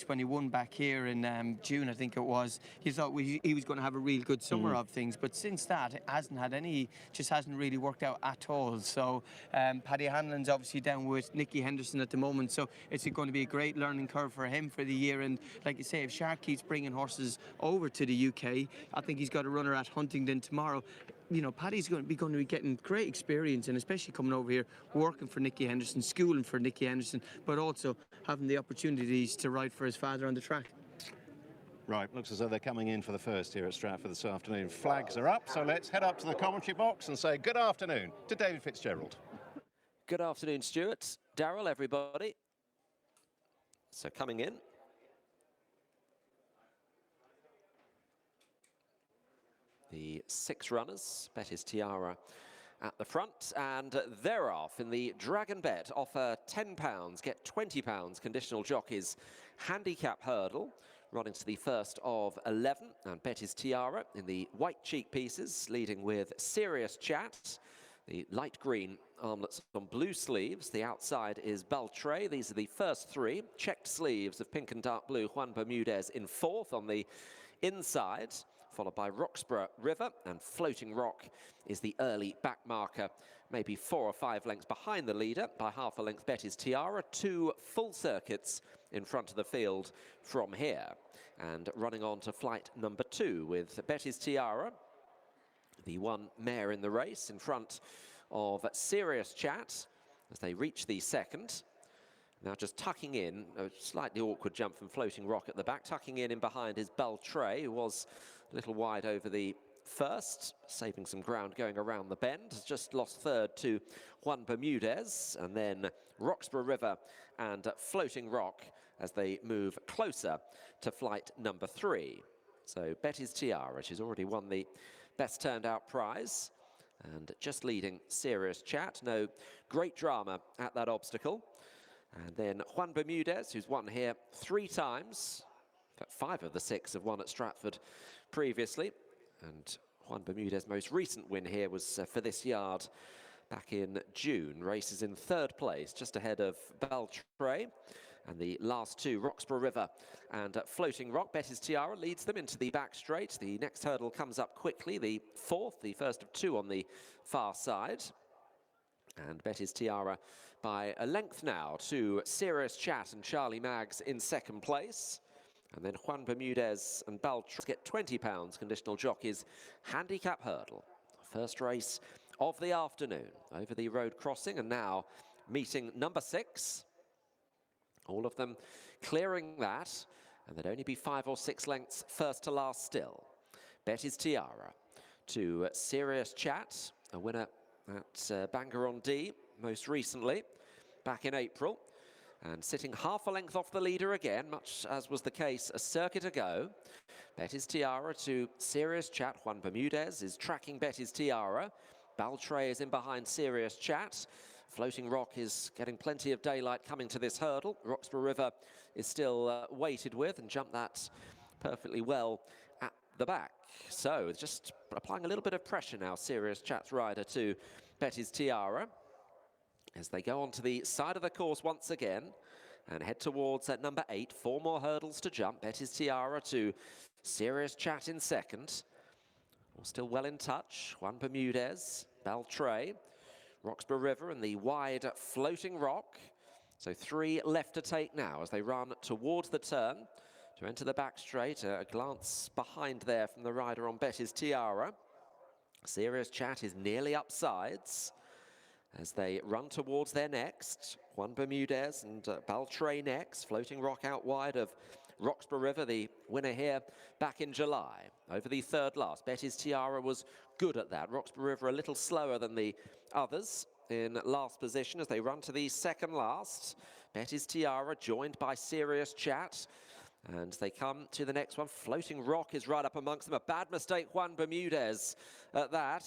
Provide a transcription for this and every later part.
when he won back here in June, I think it was, he thought he was going to have a real good summer of things, but since that it hasn't had any, just hasn't really worked out at all. So Paddy Hanlon's obviously down with Nicky Henderson at the moment, so it's going to be a great learning curve for him for the year. And like you say, if Shark keeps bringing horses over to the UK, I think he's got a runner at Huntingdon tomorrow. You know, Paddy's going to be getting great experience, and especially coming over here, working for Nicky Henderson, schooling for Nicky Henderson, but also having the opportunities to ride for his father on the track. Right, looks as though they're coming in for the first here at Stratford this afternoon. Flags are up, so let's head up to the commentary box and say good afternoon to David Fitzgerald. Good afternoon, Stuart. Darryl, everybody. So coming in. The 6 runners, Betty's Tiara at the front, and they're off in the Dragon Bet. Offer £10, get £20 conditional jockeys handicap hurdle, running to the first of 11, and Betty's Tiara in the white cheek pieces, leading with Serious Chat. The light green armlets on blue sleeves. The outside is Baltray. These are the first 3. Checked sleeves of pink and dark blue. Juan Bermudez in 4th on the inside, followed by Roxburgh River, and Floating Rock is the early back marker, maybe 4 or 5 lengths behind the leader. By half a length, Betty's Tiara. 2 full circuits in front of the field from here. And running on to flight number 2 with Betty's Tiara, the 1 mare in the race, in front of Serious Chat as they reach the second. Now just tucking in, a slightly awkward jump from Floating Rock at the back. Tucking in behind is Baltray, who was a little wide over the first, saving some ground going around the bend. Has just lost third to Juan Bermudez, and then Roxburgh River and Floating Rock as they move closer to flight number 3. So Betty's Tiara, she's already won the best turned out prize, and just leading Serious Chat. No great drama at that obstacle. And then Juan Bermudez, who's won here 3 times. In fact, 5 of the 6 have won at Stratford previously. And Juan Bermudez's most recent win here was for this yard back in June. Races in 3rd place, just ahead of Baltray. And the last 2, Roxburgh River and Floating Rock. Betty's Tiara leads them into the back straight. The next hurdle comes up quickly, the 4th, the first of 2 on the far side. And Betty's Tiara by a length now to Serious Chat and Charlie Maggs in 2nd place. And then Juan Bermudez and Baltray get £20 conditional jockeys handicap hurdle. First race of the afternoon over the road crossing, and now meeting number 6. All of them clearing that, and there'd only be 5 or 6 lengths first to last still. Betty's Tiara to Serious Chat, a winner at Bangor-on-Dee most recently, back in April, and sitting half a length off the leader again, much as was the case a circuit ago. Betty's Tiara to Serious Chat. Juan Bermudez is tracking Betty's Tiara. Baltray is in behind Serious Chat. Floating Rock is getting plenty of daylight coming to this hurdle. Roxburgh River is still weighted with and jumped that perfectly well at the back. So just applying a little bit of pressure now, Serious Chat's rider to Betty's Tiara, as they go onto the side of the course once again and head towards number 8. 4 more hurdles to jump. Betty's Tiara to Serious Chat in 2nd. All still well in touch. Juan Bermudez, Baltray, Roxburgh River and the wide Floating Rock. So 3 left to take now as they run towards the turn to enter the back straight. A glance behind there from the rider on Betty's Tiara. Serious Chat is nearly up sides as they run towards their next. Juan Bermudez and Baltray next. Floating Rock out wide of Roxburgh River, the winner here back in July. Over the 3rd last, Betty's Tiara was good at that. Roxburgh River a little slower than the others in last position as they run to the 2nd last. Betty's Tiara joined by Serious Chat. And they come to the next one. Floating Rock is right up amongst them. A bad mistake, Juan Bermudez at that.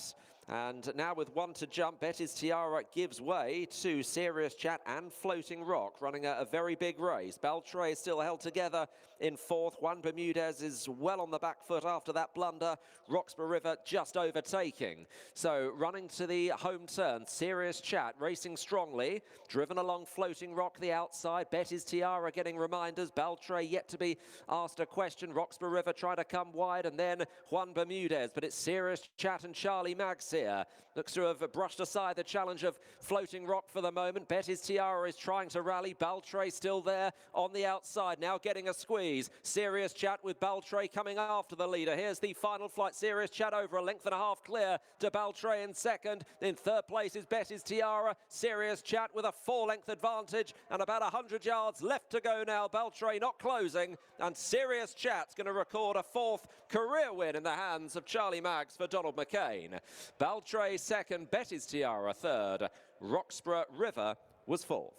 And now with one to jump, Betty's Tiara gives way to Serious Chat and Floating Rock, running a very big race. Beltray is still held together in fourth. Juan Bermudez is well on the back foot after that blunder. Roxburgh River just overtaking. So running to the home turn, Serious Chat racing strongly, driven along Floating Rock the outside. Betty's Tiara getting reminders. Beltray yet to be asked a question. Roxburgh River trying to come wide, and then Juan Bermudez, but it's Serious Chat and Charlie Maggs here. Looks to have brushed aside the challenge of Floating Rock for the moment. Betty's Tiara is trying to rally. Beltray still there on the outside, now getting a squeeze. Serious Chat with Beltray coming after the leader. Here's the final flight. Serious Chat over a length and a half clear to Beltray in second. In third place is Betty's Tiara. Serious Chat with a 4-length advantage and about 100 yards left to go now. Beltray not closing, and Serious Chat's going to record a 4th career win in the hands of Charlie Maggs for Donald McCain. Beltray second, Betty's Tiara third, Roxburgh River was 4th.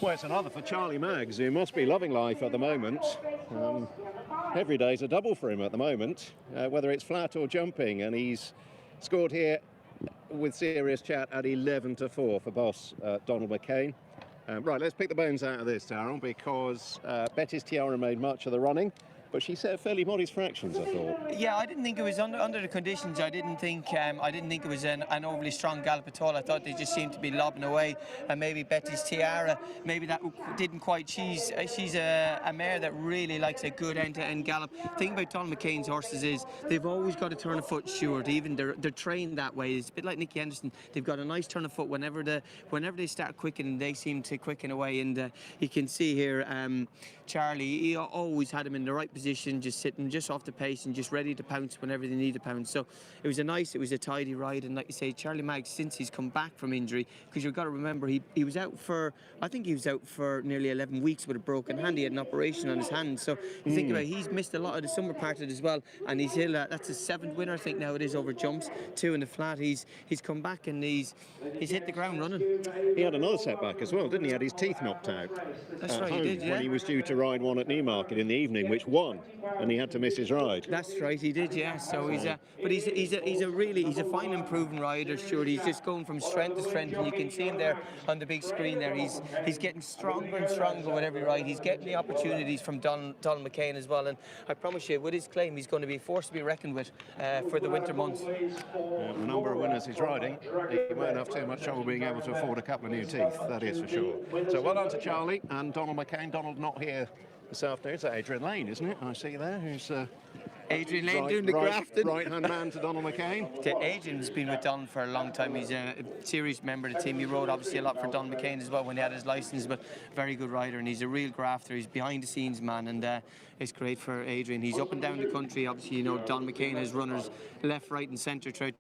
Well, it's another for Charlie Maggs, who must be loving life at the moment. Every day's a double for him at the moment, whether it's flat or jumping, and he's scored here with Serious Chat at 11-4 for boss Donald McCain. Right, let's pick the bones out of this, Darryl, because Betty's Tiara made much of the running, but she set fairly modest fractions, I thought. Yeah, I didn't think it was under the conditions. I didn't think it was an overly strong gallop at all. I thought they just seemed to be lobbing away, and maybe Betty's Tiara, maybe that didn't quite. She's a mare that really likes a good end-to-end gallop. The thing about Donald McCain's horses is they've always got a turn of foot, Stuart. Even they're trained that way. It's a bit like Nicky Henderson. They've got a nice turn of foot whenever they start quickening. They seem to quicken away, and you can see here Charlie. He always had him in the right position, just sitting just off the pace and just ready to pounce whenever they need to pounce. So it was a tidy ride, and like you say, Charlie Maggs, since he's come back from injury, because you've got to remember he was out for, I think he was out for nearly 11 weeks with a broken hand. He had an operation on his hand, so you think about it, he's missed a lot of the summer part of it as well, and he's here, that's his 7th winner I think now it is over jumps, 2 in the flat. He's come back and he's hit the ground running. He had another setback as well, didn't he? He had his teeth knocked out. That's right, he did, yeah. When he was due to ride one at Newmarket in the evening, which won, and he had to miss his ride. That's right, he did, yeah. So he's a fine improving rider, Stuart. He's just going from strength to strength, and you can see him there on the big screen there. He's getting stronger and stronger with every ride. He's getting the opportunities from Donald McCain as well, and I promise you, with his claim, he's going to be a force to be reckoned with for the winter months. The number of winners he's riding, he won't have too much trouble being able to afford a couple of new teeth, that is for sure. So well done to Charlie and Donald McCain. Donald not here this afternoon. It's Adrian Lane, isn't it? I see there, who's Adrian Lane doing the grafting. Right-hand man to Donald McCain. Adrian's been with Donald for a long time. He's a serious member of the team. He rode obviously a lot for Donald McCain as well when he had his licence, but very good rider, and he's a real grafter. He's behind the scenes man, and it's great for Adrian. He's up and down the country. Obviously, you know, Donald McCain has runners left, right and centre throughout